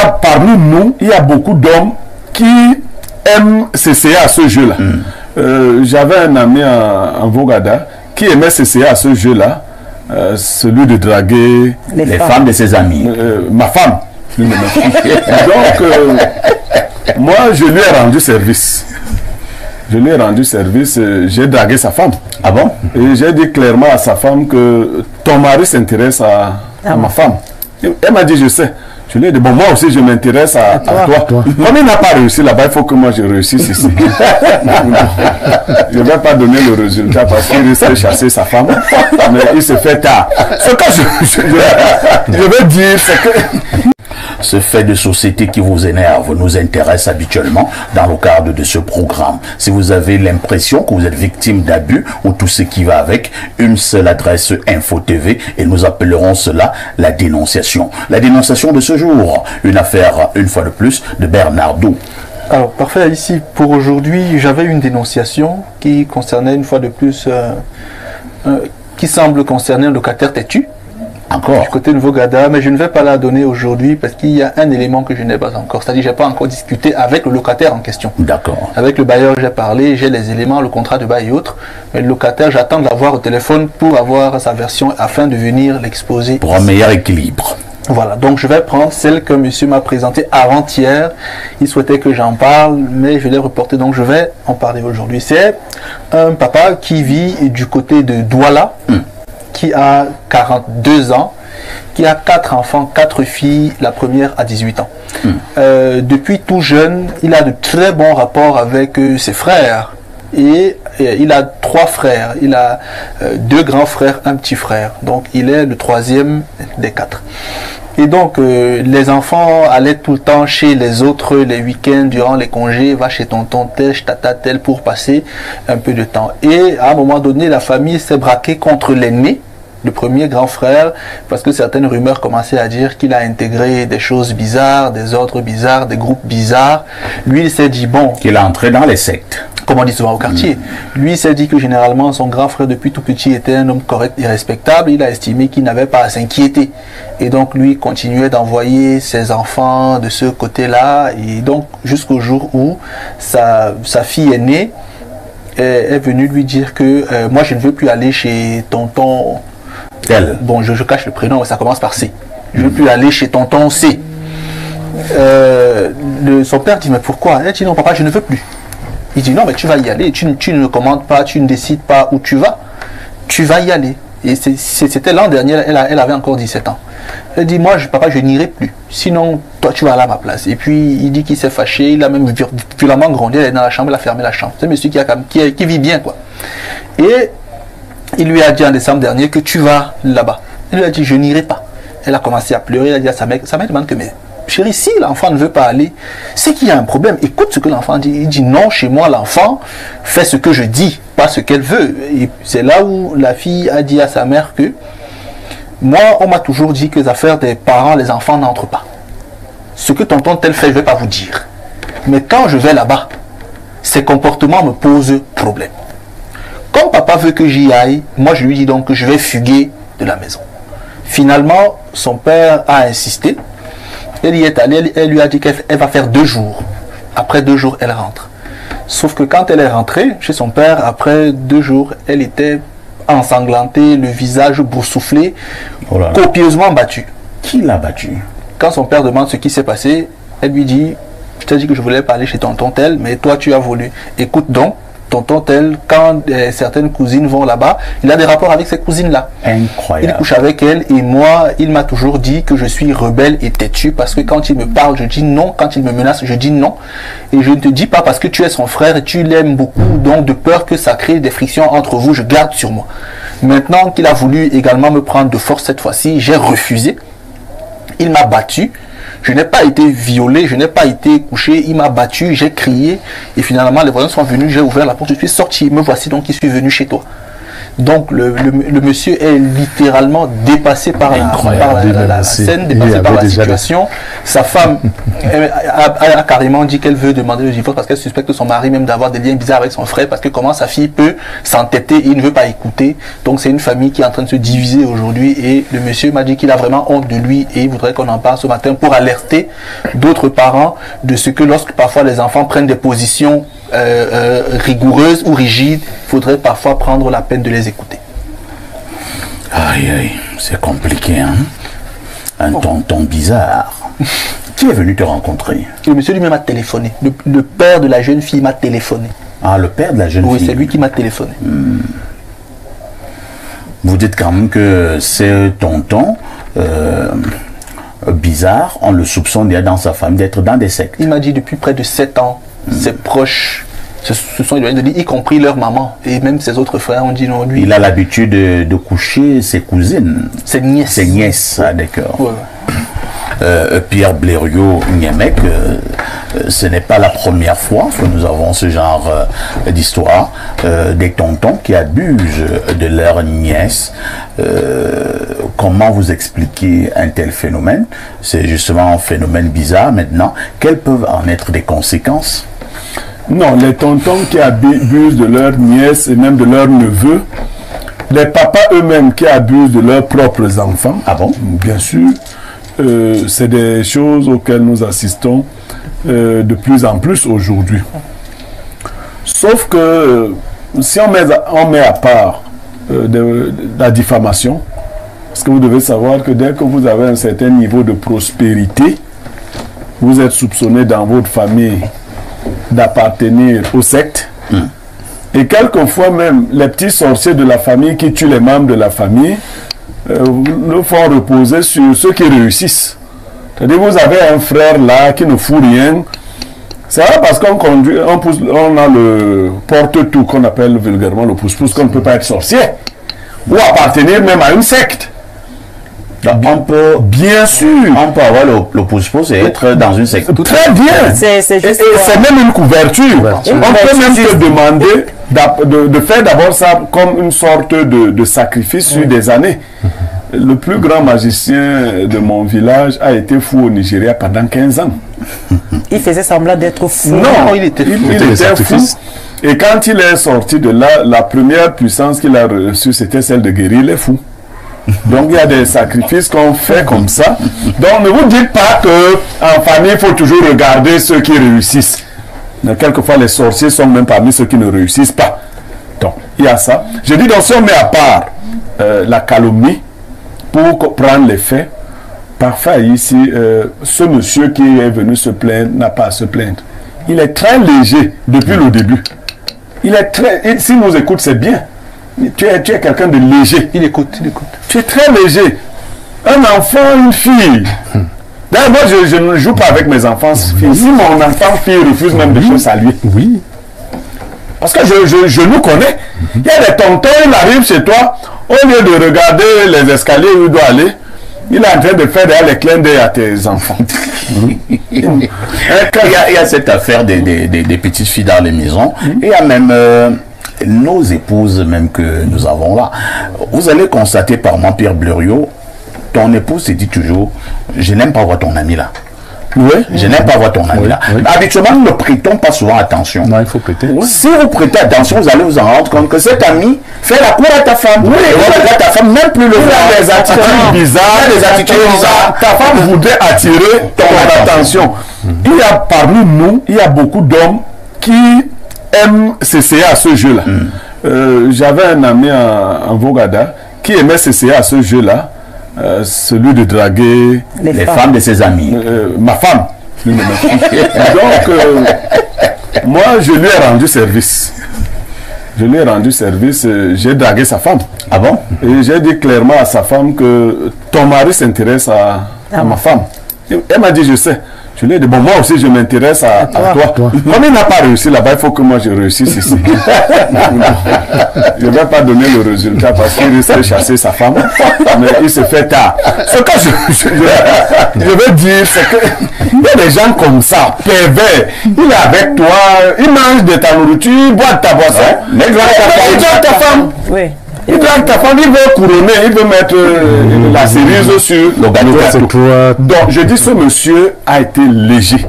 a parmi nous, il y a beaucoup d'hommes qui aiment s'essayer à ce jeu-là. J'avais un ami en Vogada qui aimait s'essayer à ce jeu-là, celui de draguer les femmes de ses amis. Ma femme. Donc, moi, je lui ai rendu service. Je lui ai rendu service, j'ai dragué sa femme. Ah bon? Et j'ai dit clairement à sa femme que ton mari s'intéresse à ma femme. Elle m'a dit, je sais. Je lui ai dit, bon, moi aussi, je m'intéresse à toi. Comme il n'a pas réussi là-bas, il faut que moi je réussisse ici. Je ne vais pas donner le résultat parce qu'il risque de chasser sa femme, mais il se fait tard. Ce que je veux dire, c'est que... Ce fait de société qui vous énerve nous intéresse habituellement dans le cadre de ce programme. Si vous avez l'impression que vous êtes victime d'abus ou tout ce qui va avec, une seule adresse Info TV et nous appellerons cela la dénonciation. La dénonciation de ce jour, une affaire, une fois de plus, de Bernardo. Alors, parfait, ici, pour aujourd'hui, j'avais une dénonciation qui concernait une fois de plus, qui semble concerner un locataire têtu. Encore. Du côté de Vogada, mais je ne vais pas la donner aujourd'hui parce qu'il y a un élément que je n'ai pas encore. C'est-à-dire que je n'ai pas encore discuté avec le locataire en question. D'accord. Avec le bailleur, j'ai parlé, j'ai les éléments, le contrat de bail et autres. Mais le locataire, j'attends de l'avoir au téléphone pour avoir sa version afin de venir l'exposer. Pour un meilleur équilibre. Voilà, donc je vais prendre celle que monsieur m'a présentée avant-hier. Il souhaitait que j'en parle, mais je l'ai reporté, donc je vais en parler aujourd'hui. C'est un papa qui vit du côté de Douala. Qui a 42 ans, qui a 4 enfants, 4 filles, la première a 18 ans. Depuis tout jeune, il a de très bons rapports avec ses frères. Et il a 3 frères. Il a 2 grands frères, un petit frère. Donc il est le 3e des 4. Et donc les enfants allaient tout le temps chez les autres les week-ends, durant les congés, va chez tonton tel, chez tata tel pour passer un peu de temps. Et à un moment donné, la famille s'est braquée contre l'aîné, le premier grand frère, parce que certaines rumeurs commençaient à dire qu'il a intégré des choses bizarres, des ordres bizarres, des groupes bizarres. Lui, il s'est dit, bon... Qu'il a entré dans les sectes. Comme on dit souvent au quartier. Lui, il s'est dit que généralement, son grand frère, depuis tout petit, était un homme correct et respectable. Il a estimé qu'il n'avait pas à s'inquiéter. Et donc, lui, continuait d'envoyer ses enfants de ce côté-là. Et donc, jusqu'au jour où sa fille aînée est venue lui dire que moi, je ne veux plus aller chez tonton... Bon, je cache le prénom, ça commence par C. Je ne veux plus aller chez tonton C. Son père dit, mais pourquoi? Elle dit, non, papa, je ne veux plus. Il dit, non, mais tu vas y aller. Tu ne commandes pas, tu ne décides pas où tu vas. Tu vas y aller. Et c'était l'an dernier, elle avait encore 17 ans. Elle dit, moi, papa, je n'irai plus. Sinon, toi, tu vas aller à ma place. Et puis, il dit qu'il s'est fâché. Il a même violemment grondé. Elle est dans la chambre, il a fermé la chambre. C'est un monsieur qui vit bien, quoi. Et il lui a dit en décembre dernier que tu vas là-bas. Elle lui a dit, je n'irai pas. Elle a commencé à pleurer. Elle a dit à sa mère demande que, mais chérie, si l'enfant ne veut pas aller, c'est qu'il y a un problème. Écoute ce que l'enfant dit. Il dit, non, chez moi, l'enfant fait ce que je dis, pas ce qu'elle veut. Et c'est là où la fille a dit à sa mère que, moi, on m'a toujours dit que les affaires des parents, les enfants n'entrent pas. Ce que tonton tel fait, je ne vais pas vous dire. Mais quand je vais là-bas, ses comportements me posent problème. Comme papa veut que j'y aille, moi je lui dis donc que je vais fuguer de la maison. Finalement, son père a insisté. Elle y est allée, elle lui a dit qu'elle va faire 2 jours. Après 2 jours, elle rentre. Sauf que quand elle est rentrée chez son père, après 2 jours, elle était ensanglantée, le visage boursouflé, copieusement battue. Qui l'a battue? Quand son père demande ce qui s'est passé, elle lui dit, je t'ai dit que je voulais parler chez tonton tel, mais toi tu as voulu. Écoute donc, tonton tel, quand certaines cousines vont là-bas, il a des rapports avec ces cousines-là. Incroyable. Il couche avec elles et moi, il m'a toujours dit que je suis rebelle et têtu parce que quand il me parle, je dis non. Quand il me menace, je dis non. Et je ne te dis pas parce que tu es son frère et tu l'aimes beaucoup, donc de peur que ça crée des frictions entre vous, je garde sur moi. Maintenant qu'il a voulu également me prendre de force cette fois-ci, j'ai refusé. Il m'a battu. Je n'ai pas été violé, je n'ai pas été couché, il m'a battu, j'ai crié et finalement les voisins sont venus, j'ai ouvert la porte, je suis sorti, me voici donc, je suis venu chez toi. Donc le monsieur est littéralement dépassé par la scène, dépassé par la situation. Sa femme a carrément dit qu'elle veut demander le divorce parce qu'elle suspecte son mari même d'avoir des liens bizarres avec son frère, parce que comment sa fille peut s'entêter et il ne veut pas écouter. Donc c'est une famille qui est en train de se diviser aujourd'hui, et le monsieur m'a dit qu'il a vraiment honte de lui et il voudrait qu'on en parle ce matin pour alerter d'autres parents de ce que lorsque parfois les enfants prennent des positions rigoureuses ou rigides, il faudrait parfois prendre la peine de les écouter. Aïe, aïe, c'est compliqué, hein? Un tonton bizarre. Qui est venu te rencontrer? Le monsieur lui-même m'a téléphoné. Le père de la jeune fille m'a téléphoné. Ah, le père de la jeune fille? Oui, c'est lui qui m'a téléphoné. Vous dites quand même que c'est tonton bizarre, on le soupçonne dans sa famille d'être dans des sectes. Il m'a dit depuis près de 7 ans, ses proches se sont éloignés de lui, y compris leur maman et même ses autres frères ont dit non. Lui, il a l'habitude de coucher ses cousines. Ses nièces. Ses nièces, ah, d'accord. Ouais. Pierre Blériot Niemek, ce n'est pas la première fois que nous avons ce genre d'histoire, des tontons qui abusent de leurs nièces. Comment vous expliquez un tel phénomène? C'est justement un phénomène bizarre maintenant. Quelles peuvent en être des conséquences? Non, les tontons qui abusent de leurs nièces et même de leurs neveux, les papas eux-mêmes qui abusent de leurs propres enfants. Ah bon? Bien sûr. C'est des choses auxquelles nous assistons de plus en plus aujourd'hui. Sauf que si on met à part la diffamation, parce que vous devez savoir que dès que vous avez un certain niveau de prospérité, vous êtes soupçonné dans votre famille d'appartenir aux sectes. Et quelquefois même, les petits sorciers de la famille qui tuent les membres de la famille le font reposer sur ceux qui réussissent. C'est-à-dire, vous avez un frère là qui ne fout rien. C'est vrai parce qu'on conduit, on a le porte-tout qu'on appelle vulgairement le pouce-pouce, qu'on ne peut pas être sorcier ou appartenir même à une secte. Donc, on peut, bien sûr, on peut avoir le pouce-pouce et être dans une secte. Très bien. C'est même une couverture. On peut même te demander de faire d'abord ça comme une sorte de sacrifice sur des années. Le plus grand magicien de mon village a été fou au Nigeria pendant 15 ans. Il faisait semblant d'être fou. Non, il était fou. Et quand il est sorti de là, la première puissance qu'il a reçue, c'était celle de guérir les fous. Donc il y a des sacrifices qu'on fait comme ça. Donc ne vous dites pas qu'en famille, il faut toujours regarder ceux qui réussissent. Mais quelquefois, les sorciers sont même parmi ceux qui ne réussissent pas. Donc il y a ça. Je dis donc si on met à part la calomnie pour prendre les faits, parfois ici, ce monsieur qui est venu se plaindre n'a pas à se plaindre. Il est très léger depuis le début. Il est très... S'il nous écoute, c'est bien. Tu es quelqu'un de léger. Il écoute, il écoute. Tu es très léger. Un enfant, une fille. D'ailleurs, moi, je ne joue pas avec mes enfants filles. Si mon enfant fille refuse même de choses à lui. Oui. Parce que je nous connais. Il y a des tontons, il arrive chez toi, au lieu de regarder les escaliers où il doit aller, il est en train de faire les clins d'œil à tes enfants. Il y a cette affaire des petites filles dans les maisons. Et il y a même nos épouses même que nous avons là. Vous allez constater par moi, Pierre Blériot, ton épouse se dit toujours, je n'aime pas voir ton ami là. Oui. Je n'aime pas voir ton ami là. Oui. Habituellement, nous ne prêtons pas souvent attention. Non, il faut prêter. Si vous prêtez attention, vous allez vous en rendre compte que cet ami fait la cour à ta femme. Oui, et vous regardez ta femme, même plus le voir. Il a des attitudes bizarres. Des attitudes bizarres. Ta femme voudrait attirer ton attention. Il y a parmi nous, il y a beaucoup d'hommes qui aiment s'essayer à ce jeu-là. J'avais un ami en Vogada qui aimait s'essayer à ce jeu-là. Celui de draguer les femmes de ses amis. Ma femme. Donc, moi, je lui ai rendu service. J'ai dragué sa femme. Ah bon? Et j'ai dit clairement à sa femme que ton mari s'intéresse à ma femme. Elle m'a dit, je sais. Je lui ai dit, bon, moi aussi, je m'intéresse à toi. Comme il n'a pas réussi là-bas, il faut que moi je réussisse ici. Je ne vais pas donner le résultat parce qu'il risque de chasser sa femme, mais il se fait tard. Ce que je veux dire, c'est qu'il y a des gens comme ça, pervers. Il est avec toi, il mange de ta nourriture, il boit de ta boisson, mais il drague ta femme. Oui. Ta famille veut couronner, il veut mettre la cerise sur le gâteau. Donc, je dis, ce monsieur a été léger.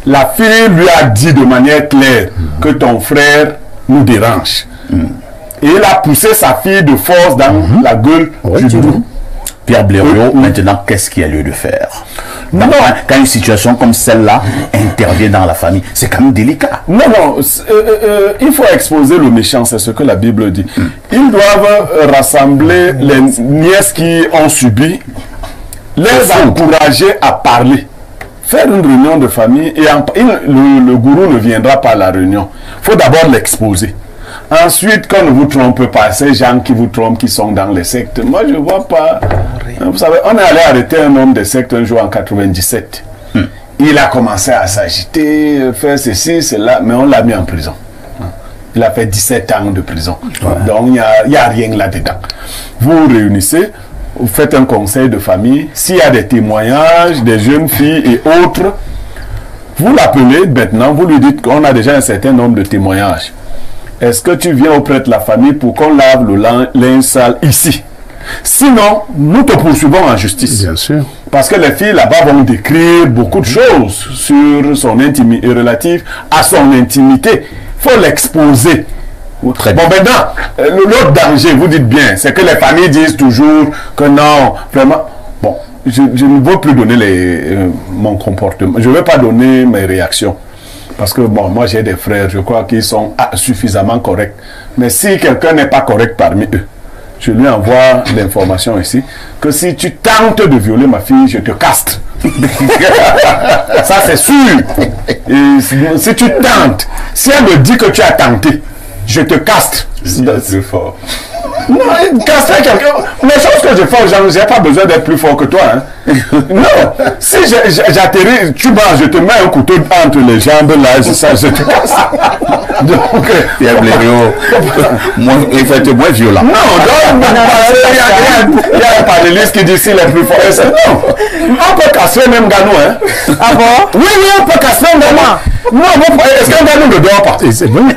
La fille lui a dit de manière claire que ton frère nous dérange. Et il a poussé sa fille de force dans la gueule du loup. Pierre Blériot, maintenant, qu'est-ce qu'il y a lieu de faire? Quand une situation comme celle-là intervient dans la famille, c'est quand même délicat. Non, il faut exposer le méchant, c'est ce que la Bible dit. Ils doivent rassembler les nièces qui ont subi, les encourager à parler. Faire une réunion de famille et le gourou ne viendra pas à la réunion. Il faut d'abord l'exposer. Ensuite, qu'on ne vous trompe pas, ces gens qui vous trompent, qui sont dans les sectes, moi je ne vois pas. Vous savez, on est allé arrêter un homme de secte un jour en 97. Il a commencé à s'agiter, faire ceci, cela, mais on l'a mis en prison. Il a fait 17 ans de prison. Donc il n'y a rien là-dedans. Vous vous réunissez, vous faites un conseil de famille. S'il y a des témoignages, des jeunes filles et autres, vous l'appelez maintenant, vous lui dites qu'on a déjà un certain nombre de témoignages. Est-ce que tu viens auprès de la famille pour qu'on lave le linge sale ici? Sinon, nous te poursuivons en justice. Bien sûr. Parce que les filles là-bas vont décrire beaucoup de choses sur son intimité, relative à son intimité. Il faut l'exposer. Bon, maintenant, l'autre danger, vous dites bien, c'est que les familles disent toujours que non, vraiment. Bon, je ne veux plus donner mon comportement. Je ne veux pas donner mes réactions. Parce que bon, moi j'ai des frères, je crois qu'ils sont suffisamment corrects. Mais si quelqu'un n'est pas correct parmi eux, je lui envoie l'information ici, que si tu tentes de violer ma fille, je te castre. Ça c'est sûr. Et si tu tentes, si elle me dit que tu as tenté, je te castre. C'est plus fort. Non, castrer quelqu'un. Les choses que je fais, je n'ai pas besoin d'être plus fort que toi. Hein. Non, si j'atterris, tu manges, je te mets un couteau entre les jambes, là, je te casse. Donc, Pierre Blériot, il faut être moins violent. Non, il y a un panéliste qui dit s'il est plus fort. Non, on peut castrer même Ganou. Hein. Ah bon? Oui, on peut castrer même Ganou. Non, est-ce qu'un Ganou ne dort pas? C'est bon.